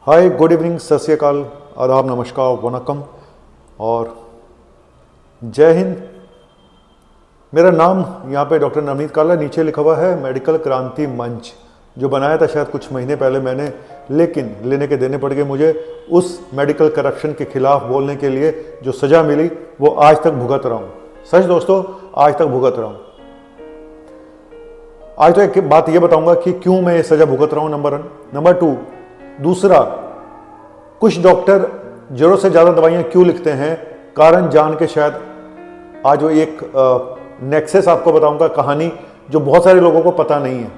हाय, good evening, सत श्री अकाल, आदाब, नमस्कार, वनकम और जय हिंद। मेरा नाम यहाँ पे डॉक्टर नवनीत काला, नीचे लिखा हुआ है मेडिकल क्रांति मंच, जो बनाया था शायद कुछ महीने पहले मैंने, लेकिन लेने के देने पड़ गए मुझे। उस मेडिकल करप्शन के खिलाफ बोलने के लिए जो सज़ा मिली वो आज तक भुगत रहा हूँ। सच दोस्तों, आज तक भुगत रहा हूँ। आज तो एक बात ये बताऊंगा कि क्यों मैं ये सज़ा भुगत रहा हूँ, नंबर 1। नंबर 2, दूसरा, कुछ डॉक्टर जरूरत से ज़्यादा दवाइयाँ क्यों लिखते हैं, कारण जान के शायद आज वो एक नेक्सस आपको बताऊंगा, कहानी जो बहुत सारे लोगों को पता नहीं है।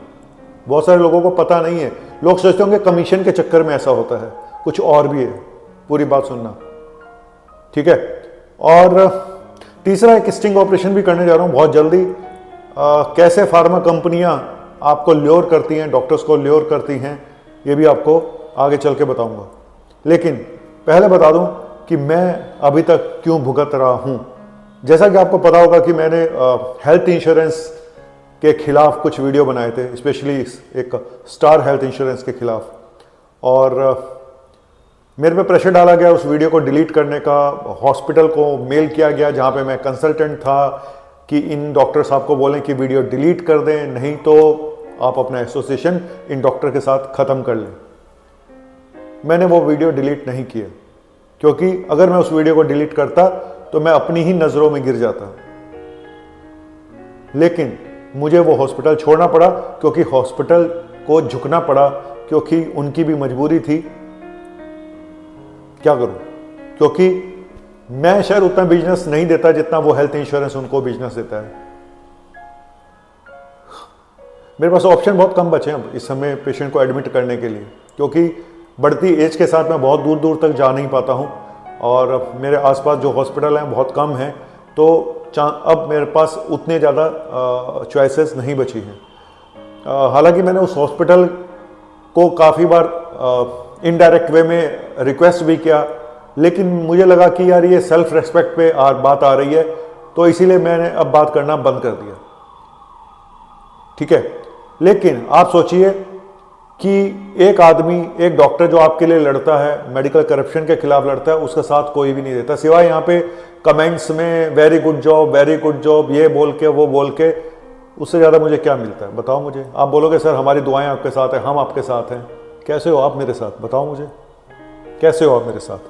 बहुत सारे लोगों को पता नहीं है। लोग सोचते होंगे कमीशन के चक्कर में ऐसा होता है, कुछ और भी है। पूरी बात सुनना, ठीक है। और तीसरा, एक स्टिंग ऑपरेशन भी करने जा रहा हूँ बहुत जल्दी। कैसे फार्मा कंपनियां आपको ल्योर करती हैं, डॉक्टर्स को ल्योर करती हैं, ये भी आपको आगे चल के बताऊंगा। लेकिन पहले बता दूं कि मैं अभी तक क्यों भुगत रहा हूं। जैसा कि आपको पता होगा कि मैंने हेल्थ इंश्योरेंस के खिलाफ कुछ वीडियो बनाए थे, स्पेशली एक स्टार हेल्थ इंश्योरेंस के खिलाफ, और मेरे पे प्रेशर डाला गया उस वीडियो को डिलीट करने का। हॉस्पिटल को मेल किया गया जहां पे मैं कंसल्टेंट था कि इन डॉक्टर साहब को बोलें कि वीडियो डिलीट कर दें, नहीं तो आप अपना एसोसिएशन इन डॉक्टर के साथ ख़त्म कर लें। मैंने वो वीडियो डिलीट नहीं किया, क्योंकि अगर मैं उस वीडियो को डिलीट करता तो मैं अपनी ही नज़रों में गिर जाता। लेकिन मुझे वो हॉस्पिटल छोड़ना पड़ा, क्योंकि हॉस्पिटल को झुकना पड़ा, क्योंकि उनकी भी मजबूरी थी। क्या करूं, क्योंकि मैं शायद उतना बिजनेस नहीं देता जितना वो हेल्थ इंश्योरेंस उनको बिजनेस देता है। मेरे पास ऑप्शन बहुत कम बचे हैं इस समय पेशेंट को एडमिट करने के लिए, क्योंकि बढ़ती एज के साथ मैं बहुत दूर दूर तक जा नहीं पाता हूं, और मेरे आसपास जो हॉस्पिटल हैं बहुत कम हैं, तो अब मेरे पास उतने ज़्यादा चॉइसेस नहीं बची हैं। हालांकि मैंने उस हॉस्पिटल को काफ़ी बार इनडायरेक्ट वे में रिक्वेस्ट भी किया, लेकिन मुझे लगा कि यार ये सेल्फ रेस्पेक्ट पे बात आ रही है, तो इसीलिए मैंने अब बात करना बंद कर दिया, ठीक है। लेकिन आप सोचिए कि एक आदमी, एक डॉक्टर जो आपके लिए लड़ता है, मेडिकल करप्शन के खिलाफ लड़ता है, उसका साथ कोई भी नहीं देता, सिवाय यहाँ पे कमेंट्स में वेरी गुड जॉब, ये बोल के वो बोल के। उससे ज़्यादा मुझे क्या मिलता है, बताओ मुझे। आप बोलोगे सर हमारी दुआएं आपके साथ हैं, हम आपके साथ हैं। कैसे हो आप मेरे साथ, बताओ मुझे, कैसे हो आप मेरे साथ।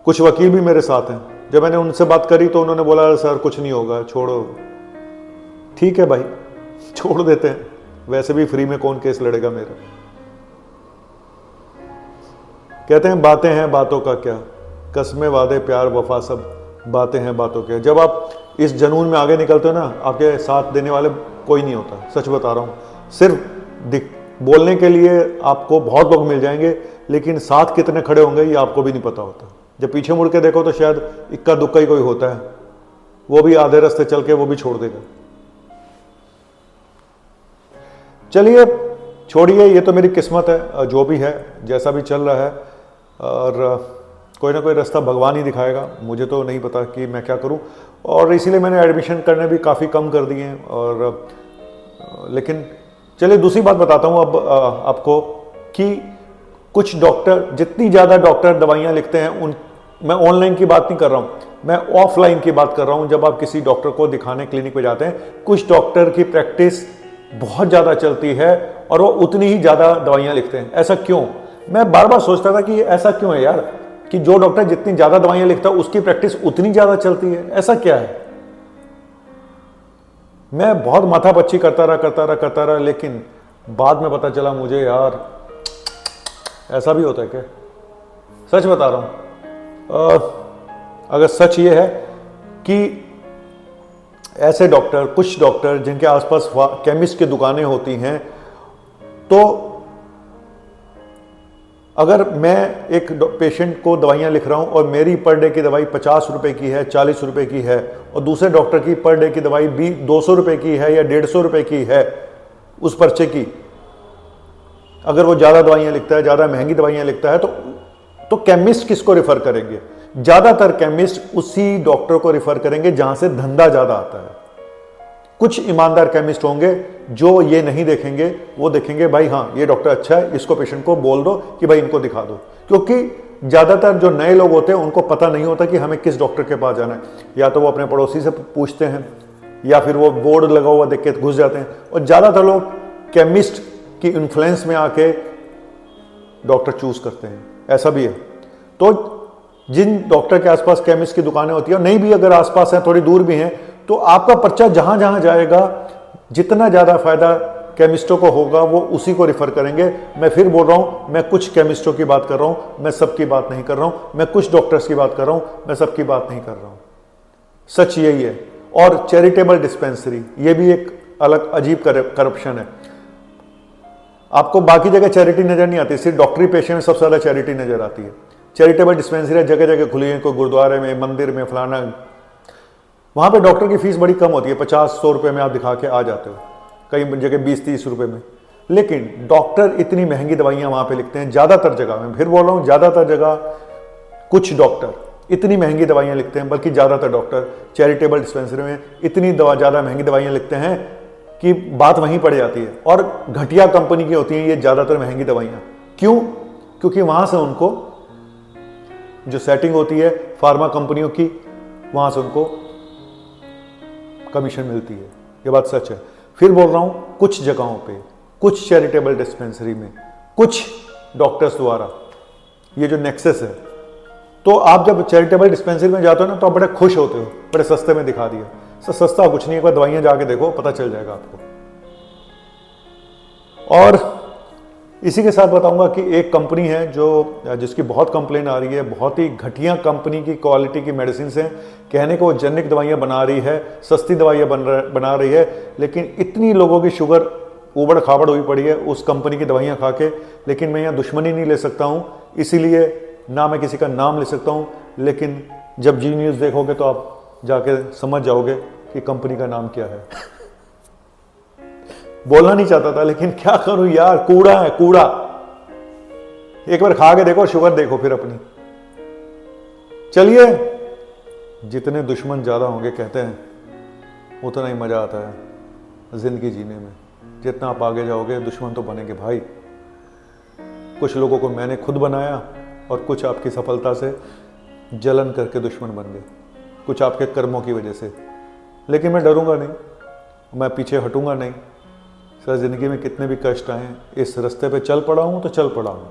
कुछ वकील भी मेरे साथ हैं, जब मैंने उनसे बात करी तो उन्होंने बोला सर कुछ नहीं होगा, छोड़ो। ठीक है भाई, छोड़ देते हैं, वैसे भी फ्री में कौन केस लड़ेगा मेरा। कहते हैं बातें हैं बातों का क्या, कस्में वादे प्यार वफा सब बातें हैं बातों क्या। जब आप इस जनून में आगे निकलते हो ना, आपके साथ देने वाले कोई नहीं होता, सच बता रहा हूँ। सिर्फ बोलने के लिए आपको बहुत लोग मिल जाएंगे, लेकिन साथ कितने खड़े होंगे ये आपको भी नहीं पता होता। जब पीछे मुड़ के देखो तो शायद इक्का दुक्का ही कोई होता है, वो भी आधे रास्ते चल के वो भी छोड़ देगा। चलिए छोड़िए, ये तो मेरी किस्मत है, जो भी है जैसा भी चल रहा है, और कोई ना कोई रास्ता भगवान ही दिखाएगा। मुझे तो नहीं पता कि मैं क्या करूं, और इसीलिए मैंने एडमिशन करने भी काफ़ी कम कर दिए हैं। और लेकिन चलिए दूसरी बात बताता हूं अब आपको, कि कुछ डॉक्टर, जितनी ज़्यादा डॉक्टर दवाइयाँ लिखते हैं, मैं ऑनलाइन की बात नहीं कर रहा हूँ, मैं ऑफलाइन की बात कर रहा हूँ। जब आप किसी डॉक्टर को दिखाने क्लिनिक पे जाते हैं, कुछ डॉक्टर की प्रैक्टिस बहुत ज़्यादा चलती है और वो उतनी ही ज़्यादा दवाइयाँ लिखते हैं। ऐसा क्यों? मैं बार बार सोचता था कि ऐसा क्यों है यार, कि जो डॉक्टर जितनी ज़्यादा दवाइयाँ लिखता है उसकी प्रैक्टिस उतनी ज़्यादा चलती है, ऐसा क्या है? मैं बहुत माथापच्ची करता रहा, लेकिन बाद में पता चला मुझे यार ऐसा भी होता है क्या। सच बता रहा हूँ, अगर सच ये है कि ऐसे डॉक्टर, कुछ डॉक्टर जिनके आसपास केमिस्ट की दुकानें होती हैं, तो अगर मैं एक पेशेंट को दवाइयाँ लिख रहा हूँ और मेरी पर डे की दवाई 50 रुपए की है, 40 रुपए की है, और दूसरे डॉक्टर की पर डे की दवाई भी 200 रुपए की है या 150 रुपए की है उस पर्चे की, अगर वो ज़्यादा दवाइयाँ लिखता है, ज़्यादा महंगी दवाइयाँ लिखता है, तो केमिस्ट किसको रेफर करेंगे? ज़्यादातर केमिस्ट उसी डॉक्टर को रेफर करेंगे जहाँ से धंधा ज़्यादा आता है। कुछ ईमानदार केमिस्ट होंगे जो ये नहीं देखेंगे वो देखेंगे भाई हाँ ये डॉक्टर अच्छा है, इसको पेशेंट को बोल दो कि भाई इनको दिखा दो। क्योंकि ज़्यादातर जो नए लोग होते हैं उनको पता नहीं होता कि हमें किस डॉक्टर के पास जाना है, या तो वो अपने पड़ोसी से पूछते हैं या फिर वो बोर्ड लगा हुआ देख के घुस जाते हैं। और ज़्यादातर लोग केमिस्ट की इन्फ्लुएंस में आके डॉक्टर चूज करते हैं, ऐसा भी है। तो जिन डॉक्टर के आसपास केमिस्ट की दुकानें होती है, और नहीं भी अगर आसपास हैं, थोड़ी दूर भी हैं, तो आपका पर्चा जहां जहां जाएगा, जितना ज़्यादा फायदा केमिस्टों को होगा वो उसी को रिफर करेंगे। मैं फिर बोल रहा हूं, मैं कुछ केमिस्टों की बात कर रहा हूं, मैं सबकी बात नहीं कर रहा हूं। मैं कुछ डॉक्टर्स की बात कर रहा हूं, मैं सबकी बात नहीं कर रहा हूं। सच यही है। और चैरिटेबल डिस्पेंसरी, ये भी एक अलग अजीब करप्शन है। आपको बाकी जगह चैरिटी नजर नहीं आती, सिर्फ डॉक्टरी पेशे में सबसे ज्यादा चैरिटी नजर आती है। चैरिटेबल डिस्पेंसरी जगह जगह खुली है, कोई गुरुद्वारे में, मंदिर में, फलाना। वहां पे डॉक्टर की फीस बड़ी कम होती है, 50-100 रुपए में आप दिखा के आ जाते हो, कई जगह 20-30 रुपए में। लेकिन डॉक्टर इतनी महंगी दवाइयां वहां पे लिखते हैं, ज्यादातर जगह, मैं फिर बोल रहा हूं ज्यादातर जगह कुछ डॉक्टर इतनी महंगी दवाइयां लिखते हैं, बल्कि ज्यादातर डॉक्टर चैरिटेबल डिस्पेंसरी में इतनी ज्यादा महंगी दवाइयां लिखते हैं कि बात वहीं पड़ जाती है। और घटिया कंपनी की होती हैं ये ज्यादातर महंगी दवाइयां। क्यों? क्योंकि वहां से उनको जो सेटिंग होती है फार्मा कंपनियों की, वहां से उनको कमीशन मिलती है। ये बात सच है। फिर बोल रहा हूं, कुछ जगहों पे, कुछ चैरिटेबल डिस्पेंसरी में, कुछ डॉक्टर्स द्वारा ये जो नेक्सस है, तो आप जब चैरिटेबल डिस्पेंसरी में जाते हो ना, तो आप बड़े खुश होते हो, बड़े सस्ते में दिखा दिया। सस्ता कुछ नहीं, एक बार दवाइयां जाके देखो, पता चल जाएगा आपको। और इसी के साथ बताऊंगा कि एक कंपनी है जिसकी बहुत कंप्लेन आ रही है, बहुत ही घटिया कंपनी की क्वालिटी की मेडिसिन हैं। कहने को वो जेनिक दवाइयां बना रही है, सस्ती दवाइयां बना रही है, लेकिन इतनी लोगों की शुगर उबड़ खाबड़ हुई पड़ी है उस कंपनी की दवाइयां खा के। लेकिन मैं यहाँ दुश्मनी नहीं ले सकता हूँ, इसीलिए ना मैं किसी का नाम ले सकता हूँ। लेकिन जब जी न्यूज़ देखोगे तो आप जाके समझ जाओगे कि कंपनी का नाम क्या है। बोलना नहीं चाहता था, लेकिन क्या करूं यार, कूड़ा है कूड़ा। एक बार खा के देखो, शुगर देखो फिर अपनी। चलिए, जितने दुश्मन ज्यादा होंगे कहते हैं, उतना ही मजा आता है जिंदगी जीने में। जितना आप आगे जाओगे दुश्मन तो बनेंगे भाई। कुछ लोगों को मैंने खुद बनाया और कुछ आपकी सफलता से जलन करके दुश्मन बन गए, कुछ आपके कर्मों की वजह से। लेकिन मैं डरूंगा नहीं, मैं पीछे हटूंगा नहीं। सर, जिंदगी में कितने भी कष्ट आए, इस रास्ते पे चल पड़ा हूं तो चल पड़ा हूं।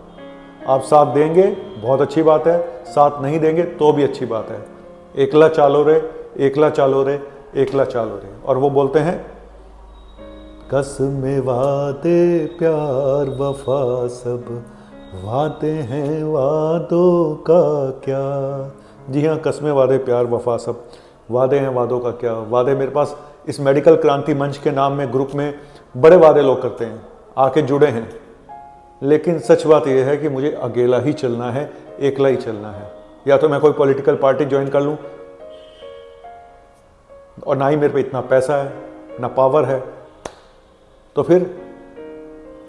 आप साथ देंगे बहुत अच्छी बात है, साथ नहीं देंगे तो भी अच्छी बात है। एकला चालो रे, एकला चालो रे, एकला चालो रे। और वो बोलते हैं, कसमें वादे प्यार वफा सब, वादे हैं वादों का क्या। जी हाँ, कसमें वादे प्यार वफा सब, वादे हैं वादों का क्या। वादे मेरे पास इस मेडिकल क्रांति मंच के नाम में ग्रुप में बड़े वादे लोग करते हैं, आके जुड़े हैं। लेकिन सच बात यह है कि मुझे अकेला ही चलना है, एकला ही चलना है। या तो मैं कोई पॉलिटिकल पार्टी ज्वाइन कर लूं, और ना ही मेरे पे इतना पैसा है, ना पावर है, तो फिर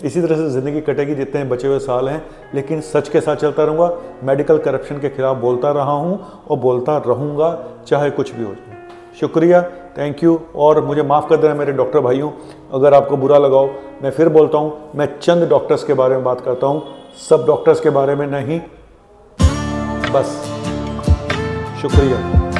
इसी तरह से ज़िंदगी कटेगी जितने बचे हुए साल हैं। लेकिन सच के साथ चलता रहूँगा, मेडिकल करप्शन के खिलाफ बोलता रहा हूँ और बोलता रहूँगा, चाहे कुछ भी हो जाए। शुक्रिया, थैंक यू। और मुझे माफ़ कर देना मेरे डॉक्टर भाइयों, अगर आपको बुरा लगाओ। मैं फिर बोलता हूँ, मैं चंद डॉक्टर्स के बारे में बात करता हूँ, सब डॉक्टर्स के बारे में नहीं। बस, शुक्रिया।